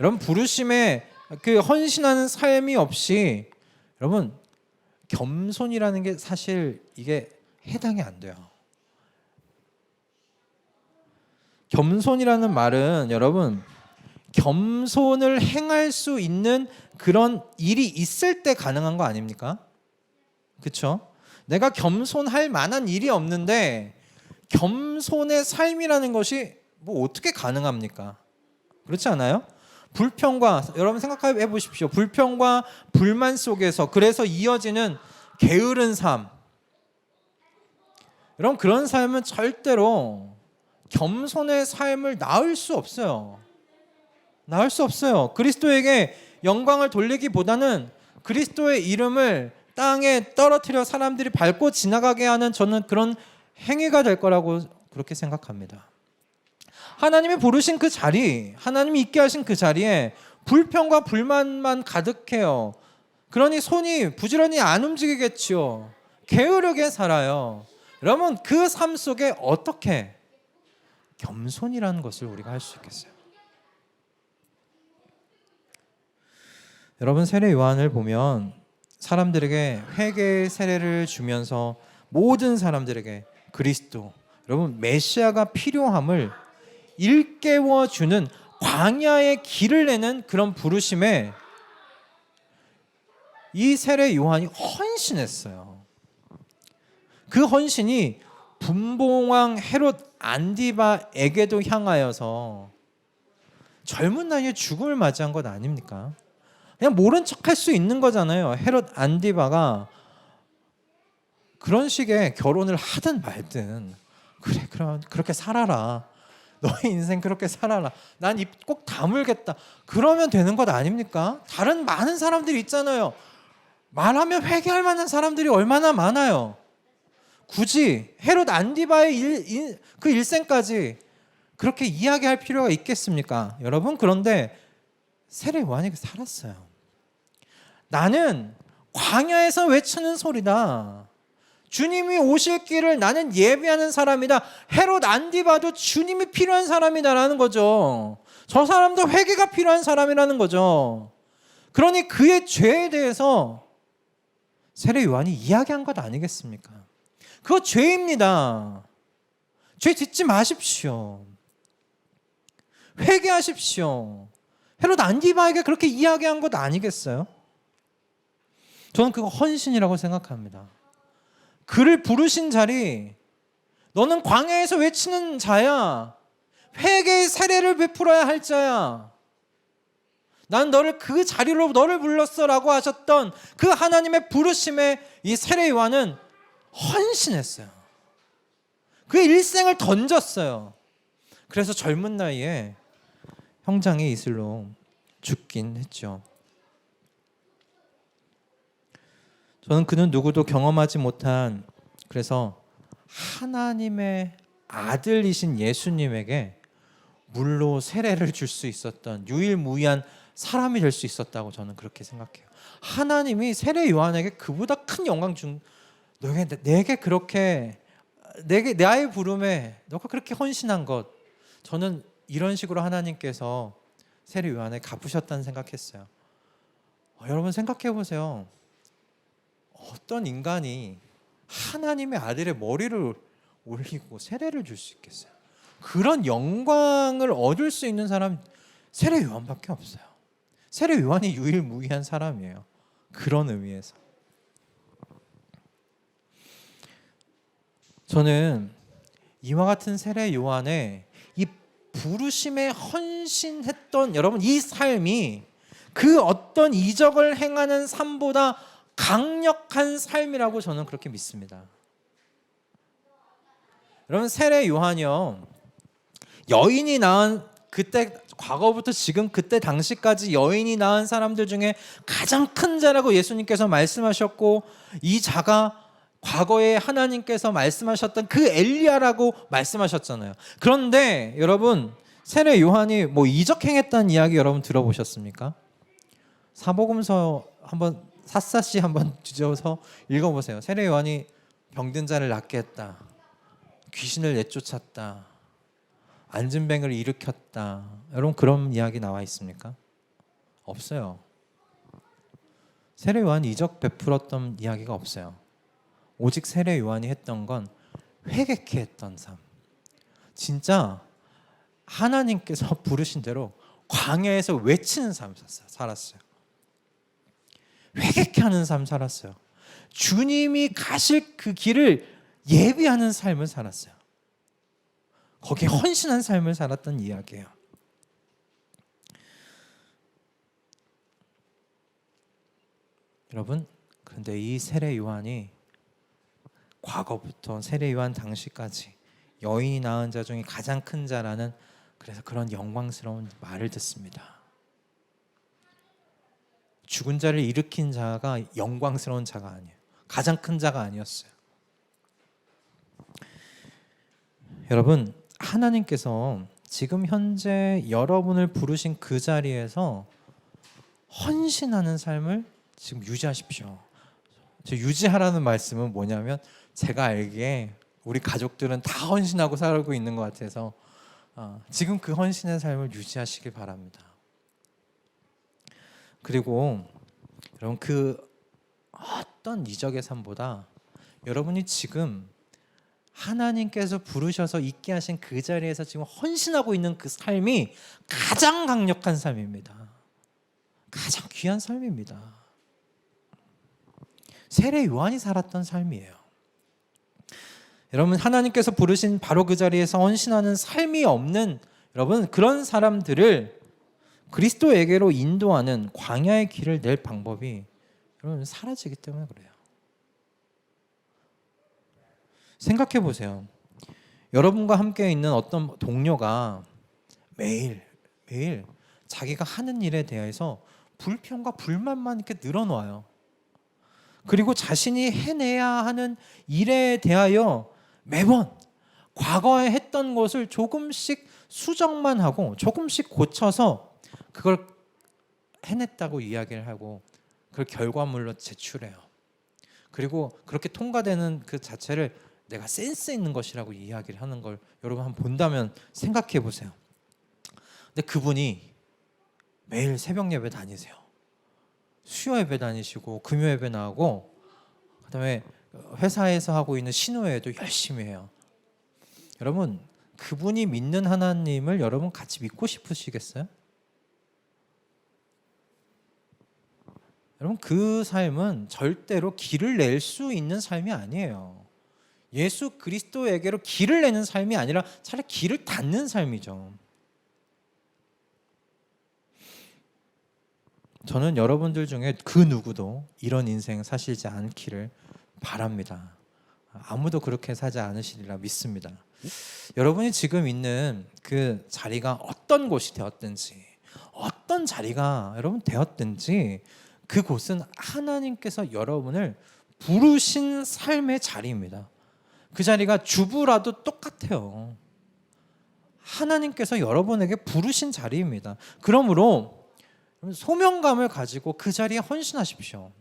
[SPEAKER 1] 여러분, 부르심에 그 헌신하는 삶이 없이 여러분 겸손이라는 게 사실 이게 해당이 안 돼요. 겸손이라는 말은 여러분 겸손을 행할 수 있는 그런 일이 있을 때 가능한 거 아닙니까? 그렇죠? 내가 겸손할 만한 일이 없는데 겸손의 삶이라는 것이 뭐 어떻게 가능합니까? 그렇지 않아요? 불평과, 여러분 생각해 보십시오. 불평과 불만 속에서 그래서 이어지는 게으른 삶. 여러분 그런 삶은 절대로 겸손의 삶을 낳을 수 없어요. 낳을 수 없어요. 그리스도에게 영광을 돌리기보다는 그리스도의 이름을 땅에 떨어뜨려 사람들이 밟고 지나가게 하는 저는 그런 행위가 될 거라고 그렇게 생각합니다. 하나님이 부르신 그 자리, 하나님이 있게 하신 그 자리에 불평과 불만만 가득해요. 그러니 손이 부지런히 안 움직이겠지요. 게으르게 살아요. 여러분 그 삶 속에 어떻게 겸손이라는 것을 우리가 할 수 있겠어요? 여러분 세례 요한을 보면 사람들에게 회개의 세례를 주면서 모든 사람들에게 그리스도, 여러분 메시아가 필요함을 일깨워주는 광야의 길을 내는 그런 부르심에 이 세례 요한이 헌신했어요. 그 헌신이 분봉왕 헤롯 안디바에게도 향하여서 젊은 나이에 죽음을 맞이한 것 아닙니까? 그냥 모른 척할 수 있는 거잖아요. 헤롯 안디바가 그런 식의 결혼을 하든 말든 그래 그럼 그렇게 살아라. 너의 인생 그렇게 살아라. 난 입 꼭 다물겠다. 그러면 되는 것 아닙니까? 다른 많은 사람들이 있잖아요. 말하면 회개할 만한 사람들이 얼마나 많아요. 굳이 헤롯 안디바의 그 일생까지 그렇게 이야기할 필요가 있겠습니까? 여러분 그런데 세례 요한이 살았어요. 나는 광야에서 외치는 소리다. 주님이 오실 길을 나는 예비하는 사람이다. 헤롯 안디바도 주님이 필요한 사람이다라는 거죠. 저 사람도 회개가 필요한 사람이라는 거죠. 그러니 그의 죄에 대해서 세례 요한이 이야기한 것 아니겠습니까? 그거 죄입니다. 죄 짓지 마십시오. 회개하십시오. 헤롯 안디바에게 그렇게 이야기한 것 아니겠어요? 저는 그거 헌신이라고 생각합니다. 그를 부르신 자리, 너는 광야에서 외치는 자야. 회개의 세례를 베풀어야 할 자야. 난 너를 그 자리로 너를 불렀어라고 하셨던 그 하나님의 부르심에 이 세례 요한은 헌신했어요. 그의 일생을 던졌어요. 그래서 젊은 나이에 형장의 이슬로 죽긴 했죠. 저는 그는 누구도 경험하지 못한, 그래서 하나님의 아들이신 예수님에게 물로 세례를 줄 수 있었던 유일무이한 사람이 될 수 있었다고 저는 그렇게 생각해요. 하나님이 세례 요한에게 그보다 큰 영광 준, 내게 그렇게 나의 부름에 너가 그렇게 헌신한 것, 저는 이런 식으로 하나님께서 세례 요한에 갚으셨다는 생각했어요. 여러분 생각해 보세요. 어떤 인간이 하나님의 아들의 머리를 올리고 세례를 줄 수 있겠어요? 그런 영광을 얻을 수 있는 사람 세례 요한밖에 없어요. 세례 요한이 유일무이한 사람이에요. 그런 의미에서 저는 이와 같은 세례 요한의 이 부르심에 헌신했던 여러분 이 삶이 그 어떤 이적을 행하는 삶보다 강력한 삶이라고 저는 그렇게 믿습니다. 여러분 세례 요한이요, 여인이 낳은 그때 과거부터 지금 그때 당시까지 여인이 낳은 사람들 중에 가장 큰 자라고 예수님께서 말씀하셨고, 이 자가 과거에 하나님께서 말씀하셨던 그 엘리야라고 말씀하셨잖아요. 그런데 여러분 세례 요한이 뭐 이적 행했다는 이야기 여러분 들어보셨습니까? 사복음서 한번 샅샅이 한번 뒤져서 읽어보세요. 세례 요한이 병든 자를 낫게 했다, 귀신을 내쫓았다, 앉은 뱅을 일으켰다. 여러분 그런 이야기 나와 있습니까? 없어요. 세례 요한이 이적 베풀었던 이야기가 없어요. 오직 세례 요한이 했던 건 회개케 했던 삶. 진짜 하나님께서 부르신 대로 광야에서 외치는 삶 살았어요. 회개케 하는 삶 살았어요. 주님이 가실 그 길을 예비하는 삶을 살았어요. 거기에 헌신한 삶을 살았던 이야기예요. 여러분, 그런데 이 세례 요한이 과거부터 세례 요한 당시까지 여인이 낳은 자 중에 가장 큰 자라는, 그래서 그런 영광스러운 말을 듣습니다. 죽은 자를 일으킨 자가 영광스러운 자가 아니에요. 가장 큰 자가 아니었어요. 여러분, 하나님께서 지금 현재 여러분을 부르신 그 자리에서 헌신하는 삶을 지금 유지하십시오. 저 유지하라는 말씀은 뭐냐면, 제가 알기에 우리 가족들은 다 헌신하고 살고 있는 것 같아서 지금 그 헌신의 삶을 유지하시길 바랍니다. 그리고 여러분 그 어떤 이적의 삶보다 여러분이 지금 하나님께서 부르셔서 있게 하신 그 자리에서 지금 헌신하고 있는 그 삶이 가장 강력한 삶입니다. 가장 귀한 삶입니다. 세례 요한이 살았던 삶이에요. 여러분 하나님께서 부르신 바로 그 자리에서 헌신하는 삶이 없는 여러분 그런 사람들을 그리스도에게로 인도하는 광야의 길을 낼 방법이 여러분 사라지기 때문에 그래요. 생각해 보세요. 여러분과 함께 있는 어떤 동료가 매일 자기가 하는 일에 대해서 불평과 불만만 이렇게 늘어놓아요. 그리고 자신이 해내야 하는 일에 대하여 매번 과거에 했던 것을 조금씩 수정만 하고 조금씩 고쳐서 그걸 해냈다고 이야기를 하고 그걸 결과물로 제출해요. 그리고 그렇게 통과되는 그 자체를 내가 센스 있는 것이라고 이야기를 하는 걸 여러분 한번 본다면 생각해 보세요. 근데 그분이 매일 새벽 예배 다니세요. 수요 예배 다니시고 금요 예배 나오고 그다음에 회사에서 하고 있는 신호회도 열심히 해요. 여러분 그분이 믿는 하나님을 여러분 같이 믿고 싶으시겠어요? 여러분 그 삶은 절대로 길을 낼 수 있는 삶이 아니에요. 예수 그리스도에게로 길을 내는 삶이 아니라 차라리 길을 닫는 삶이죠. 저는 여러분들 중에 그 누구도 이런 인생 사시지 않기를 바랍니다. 아무도 그렇게 사지 않으시리라 믿습니다. 여러분이 지금 있는 그 자리가 어떤 곳이 되었든지 어떤 자리가 여러분 되었든지 그곳은 하나님께서 여러분을 부르신 삶의 자리입니다. 그 자리가 주부라도 똑같아요. 하나님께서 여러분에게 부르신 자리입니다. 그러므로 소명감을 가지고 그 자리에 헌신하십시오.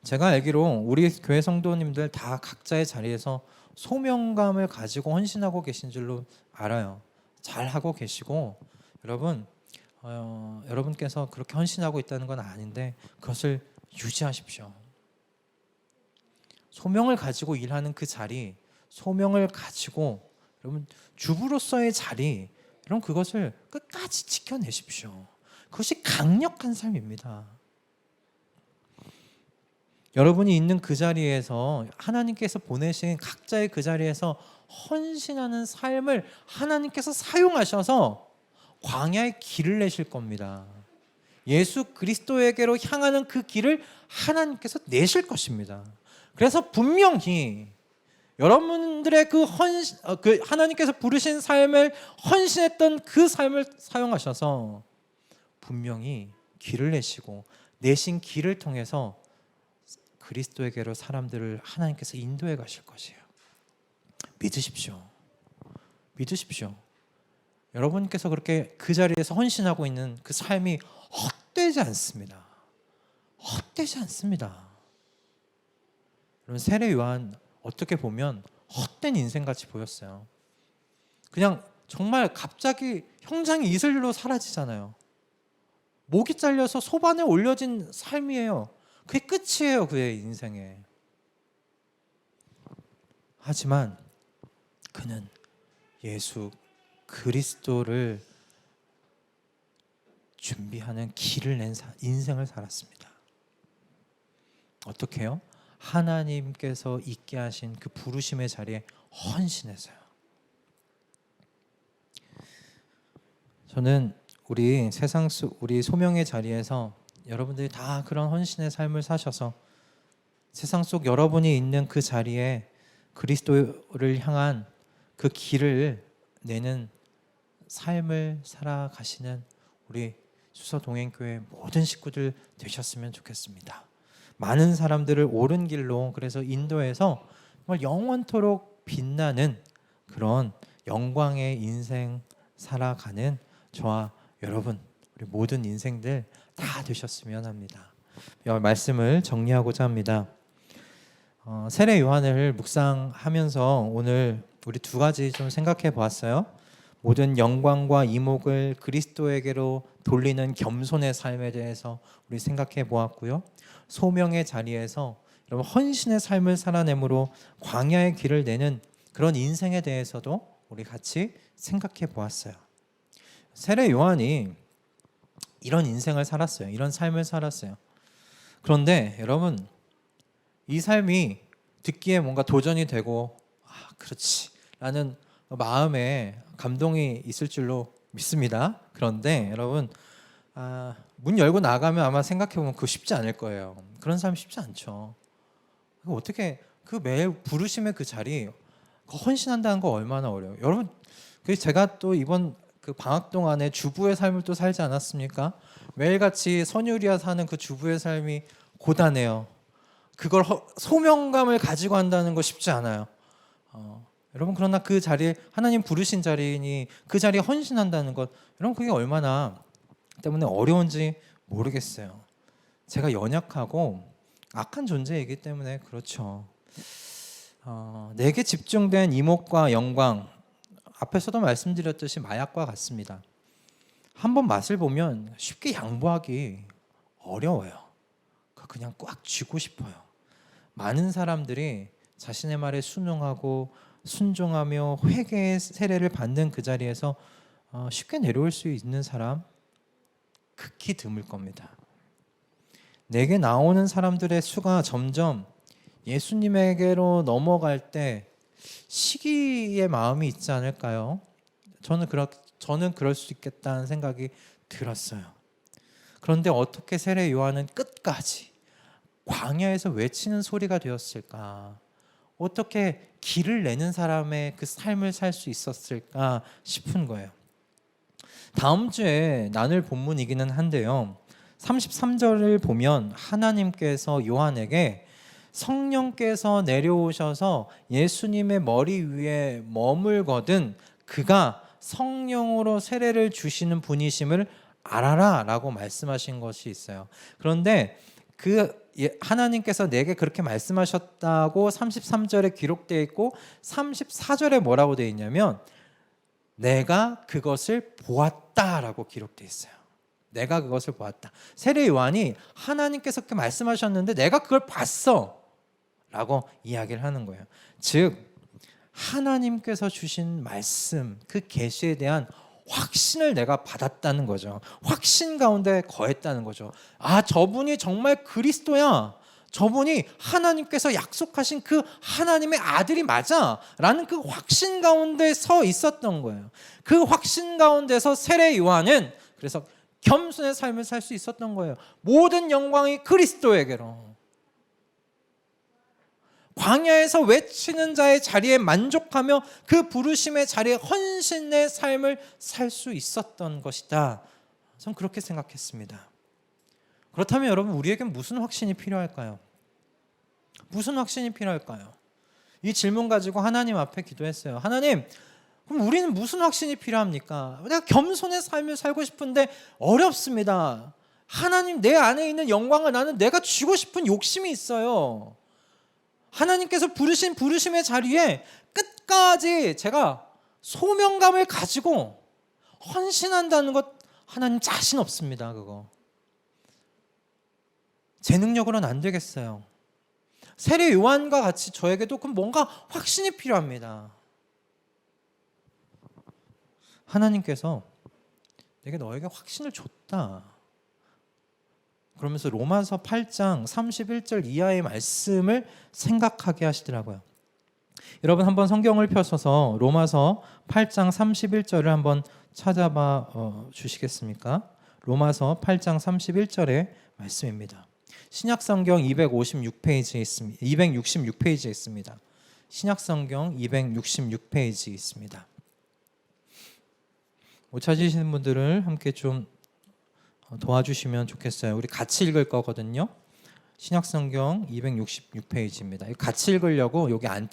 [SPEAKER 1] 제가 알기로 우리 교회 성도님들 다 각자의 자리에서 소명감을 가지고 헌신하고 계신 줄로 알아요. 잘 하고 계시고 여러분 여러분께서 그렇게 헌신하고 있다는 건 아닌데 그것을 유지하십시오. 소명을 가지고 일하는 그 자리, 소명을 가지고 여러분 주부로서의 자리, 여러분 그것을 끝까지 지켜내십시오. 그것이 강력한 삶입니다. 여러분이 있는 그 자리에서 하나님께서 보내신 각자의 그 자리에서 헌신하는 삶을 하나님께서 사용하셔서 광야의 길을 내실 겁니다. 예수 그리스도에게로 향하는 그 길을 하나님께서 내실 것입니다. 그래서 분명히 여러분들의 그 하나님께서 부르신 삶을 헌신했던 그 삶을 사용하셔서 분명히 길을 내시고 내신 길을 통해서 그리스도에게로 사람들을 하나님께서 인도해 가실 것이에요. 믿으십시오. 믿으십시오. 여러분께서 그렇게 그 자리에서 헌신하고 있는 그 삶이 헛되지 않습니다. 헛되지 않습니다. 여러분 세례 요한 어떻게 보면 헛된 인생같이 보였어요. 그냥 정말 갑자기 형장이 이슬로 사라지잖아요. 목이 잘려서 소반에 올려진 삶이에요. 그게 끝이에요. 그의 인생에. 하지만 그는 예수 그리스도를 준비하는 길을 낸 인생을 살았습니다. 어떻게 해요? 하나님께서 있게 하신 그 부르심의 자리에 헌신해서요. 저는 우리 세상 속 우리 소명의 자리에서 여러분들이 다 그런 헌신의 삶을 사셔서 세상 속 여러분이 있는 그 자리에 그리스도를 향한 그 길을 내는 삶을 살아가시는 우리 수서동행교회 모든 식구들 되셨으면 좋겠습니다. 많은 사람들을 옳은 길로 그래서 인도해서 정말 영원토록 빛나는 그런 영광의 인생 살아가는 저와 여러분 우리 모든 인생들 다 되셨으면 합니다. 말씀을 정리하고자 합니다. 세례 요한을 묵상하면서 오늘 우리 두 가지 좀 생각해 보았어요. 모든 영광과 이목을 그리스도에게로 돌리는 겸손의 삶에 대해서 우리 생각해 보았고요. 소명의 자리에서 여러분 헌신의 삶을 살아내므로 광야의 길을 내는 그런 인생에 대해서도 우리 같이 생각해 보았어요. 세례 요한이 이런 인생을 살았어요. 이런 삶을 살았어요. 그런데 여러분 이 삶이 듣기에 뭔가 도전이 되고 그렇지 라는 마음에 감동이 있을 줄로 믿습니다. 그런데 여러분 문 열고 나가면 아마 생각해보면 그거 쉽지 않을 거예요. 그런 삶 쉽지 않죠. 어떻게 그 매일 부르심의 그 자리 헌신한다는 거 얼마나 어려워요. 여러분 제가 또 이번 그 방학 동안에 주부의 삶을 또 살지 않았습니까? 매일같이 선율이와 사는 그 주부의 삶이 고단해요. 그걸 소명감을 가지고 한다는 거 쉽지 않아요. 여러분 그러나 그 자리에 하나님 부르신 자리니 그 자리에 헌신한다는 것 여러분 그게 얼마나 때문에 어려운지 모르겠어요. 제가 연약하고 악한 존재이기 때문에 그렇죠. 내게 집중된 이목과 영광 앞에서도 말씀드렸듯이 마약과 같습니다. 한번 맛을 보면 쉽게 양보하기 어려워요. 그냥 꽉 쥐고 싶어요. 많은 사람들이 자신의 말에 순응하고 순종하며 회개의 세례를 받는 그 자리에서 쉽게 내려올 수 있는 사람 극히 드물 겁니다. 내게 나오는 사람들의 수가 점점 예수님에게로 넘어갈 때 시기의 마음이 있지 않을까요? 저는 그럴 수 있겠다는 생각이 들었어요. 그런데 어떻게 세례 요한은 끝까지 광야에서 외치는 소리가 되었을까? 어떻게 길을 내는 사람의 그 삶을 살 수 있었을까 싶은 거예요. 다음 주에 나눌 본문이기는 한데요. 33절을 보면 하나님께서 요한에게 성령께서 내려오셔서 예수님의 머리 위에 머물거든 그가 성령으로 세례를 주시는 분이심을 알아라 라고 말씀하신 것이 있어요. 그런데 하나님께서 내게 그렇게 말씀하셨다고 33절에 기록되어 있고 34절에 뭐라고 되어 있냐면 내가 그것을 보았다라고 기록되어 있어요. 내가 그것을 보았다. 세례 요한이 하나님께서 그렇게 말씀하셨는데 내가 그걸 봤어 라고 이야기를 하는 거예요. 즉 하나님께서 주신 말씀, 그 계시에 대한 확신을 내가 받았다는 거죠. 확신 가운데 거했다는 거죠. 아, 저분이 정말 그리스도야. 저분이 하나님께서 약속하신 그 하나님의 아들이 맞아 라는 그 확신 가운데 서 있었던 거예요. 그 확신 가운데서 세례 요한은 그래서 겸손의 삶을 살 수 있었던 거예요. 모든 영광이 그리스도에게로. 광야에서 외치는 자의 자리에 만족하며 그 부르심의 자리에 헌신의 삶을 살 수 있었던 것이다. 저는 그렇게 생각했습니다. 그렇다면 여러분, 우리에겐 무슨 확신이 필요할까요? 무슨 확신이 필요할까요? 이 질문 가지고 하나님 앞에 기도했어요. 하나님, 그럼 우리는 무슨 확신이 필요합니까? 내가 겸손의 삶을 살고 싶은데 어렵습니다. 하나님, 내 안에 있는 영광을 나는 내가 주고 싶은 욕심이 있어요. 하나님께서 부르신 부르심의 자리에 끝까지 제가 소명감을 가지고 헌신한다는 것 하나님 자신 없습니다. 그거 제 능력으로는 안 되겠어요. 세례 요한과 같이 저에게도 그럼 뭔가 확신이 필요합니다. 하나님께서 내게 너에게 확신을 줬다. 그러면서 로마서 8장 31절 이하의 말씀을 생각하게 하시더라고요. 여러분 한번 성경을 펴서서 로마서 8장 31절을 한번 찾아봐 주시겠습니까? 로마서 8장 31절의 말씀입니다. 신약성경 256페이지에 있습니다. 266페이지에 있습니다. 신약성경 266페이지에 있습니다. 못 찾으시는 분들을 함께 좀 도와주시면 좋겠어요. 우리 같이 읽을 거거든요. 신약성경 266페이지입니다. 같이 읽으려고 여기 안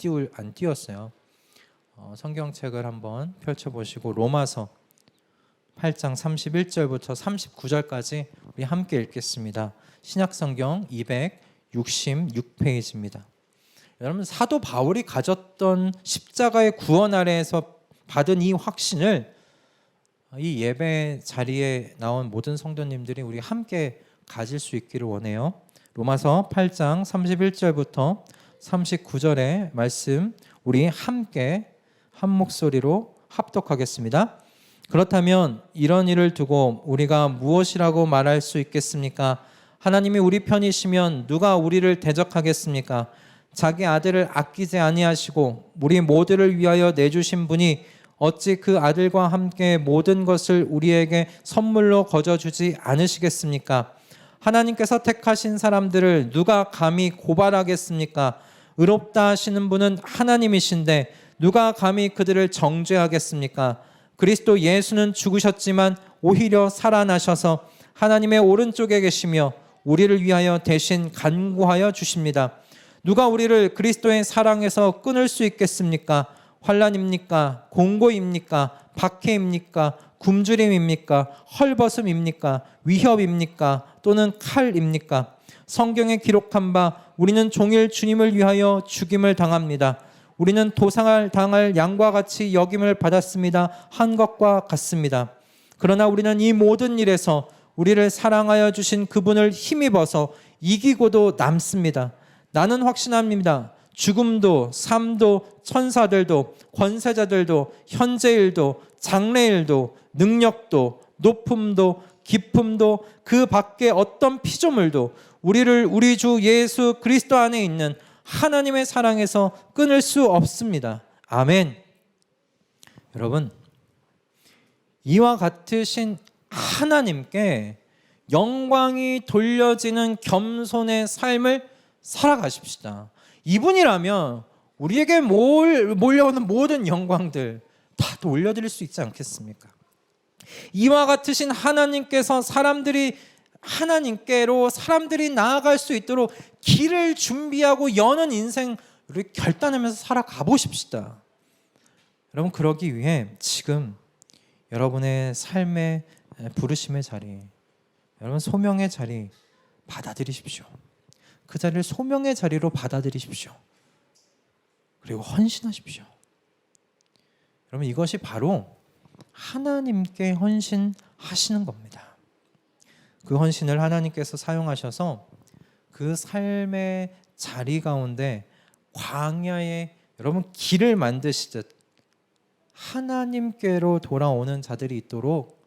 [SPEAKER 1] 띄웠어요. 성경책을 한번 펼쳐보시고 로마서 8장 31절부터 39절까지 우리 함께 읽겠습니다. 신약성경 266페이지입니다. 여러분, 사도 바울이 가졌던 십자가의 구원 아래에서 받은 이 확신을 이 예배 자리에 나온 모든 성도님들이 우리 함께 가질 수 있기를 원해요. 로마서 8장 31절부터 39절의 말씀 우리 함께 한 목소리로 합독하겠습니다. 그렇다면 이런 일을 두고 우리가 무엇이라고 말할 수 있겠습니까? 하나님이 우리 편이시면 누가 우리를 대적하겠습니까? 자기 아들을 아끼지 아니하시고 우리 모두를 위하여 내주신 분이 어찌 그 아들과 함께 모든 것을 우리에게 선물로 거저주지 않으시겠습니까? 하나님께서 택하신 사람들을 누가 감히 고발하겠습니까? 의롭다 하시는 분은 하나님이신데 누가 감히 그들을 정죄하겠습니까? 그리스도 예수는 죽으셨지만 오히려 살아나셔서 하나님의 오른쪽에 계시며 우리를 위하여 대신 간구하여 주십니다. 누가 우리를 그리스도의 사랑에서 끊을 수 있겠습니까? 환난입니까? 공고입니까? 박해입니까? 굶주림입니까? 헐벗음입니까? 위협입니까? 또는 칼입니까? 성경에 기록한 바 우리는 종일 주님을 위하여 죽임을 당합니다. 우리는 도상을 당할 양과 같이 여김을 받았습니다. 한 것과 같습니다. 그러나 우리는 이 모든 일에서 우리를 사랑하여 주신 그분을 힘입어서 이기고도 남습니다. 나는 확신합니다. 죽음도 삶도 천사들도 권세자들도 현재일도 장래일도 능력도 높음도 깊음도 그 밖에 어떤 피조물도 우리를 우리 주 예수 그리스도 안에 있는 하나님의 사랑에서 끊을 수 없습니다. 아멘. 여러분, 이와 같으신 하나님께 영광이 돌려지는 겸손의 삶을 살아가십시다. 이분이라면 우리에게 몰려오는 모든 영광들 다 돌려드릴 수 있지 않겠습니까? 이와 같으신 하나님께서 하나님께로 사람들이 나아갈 수 있도록 길을 준비하고 여는 인생을 결단하면서 살아가 보십시다. 여러분, 그러기 위해 지금 여러분의 삶의 부르심의 자리, 여러분 소명의 자리 받아들이십시오. 그 자리를 소명의 자리로 받아들이십시오. 그리고 헌신하십시오. 여러분, 이것이 바로 하나님께 헌신하시는 겁니다. 그 헌신을 하나님께서 사용하셔서 그 삶의 자리 가운데 광야에 여러분 길을 만드시듯 하나님께로 돌아오는 자들이 있도록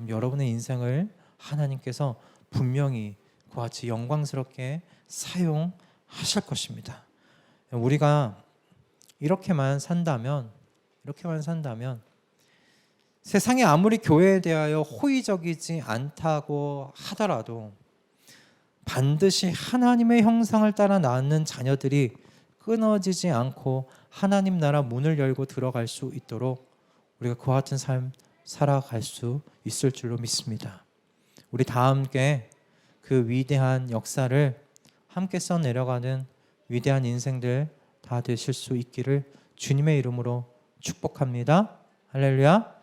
[SPEAKER 1] 여러분의 인생을 하나님께서 분명히 그와 같이 영광스럽게 사용하실 것입니다. 우리가 이렇게만 산다면 세상이 아무리 교회에 대하여 호의적이지 않다고 하더라도 반드시 하나님의 형상을 따라 낳는 자녀들이 끊어지지 않고 하나님 나라 문을 열고 들어갈 수 있도록 우리가 그와 같은 삶 살아갈 수 있을 줄로 믿습니다. 우리 다 함께 그 위대한 역사를 함께 써내려가는 위대한 인생들 다 되실 수 있기를 주님의 이름으로 축복합니다. 할렐루야.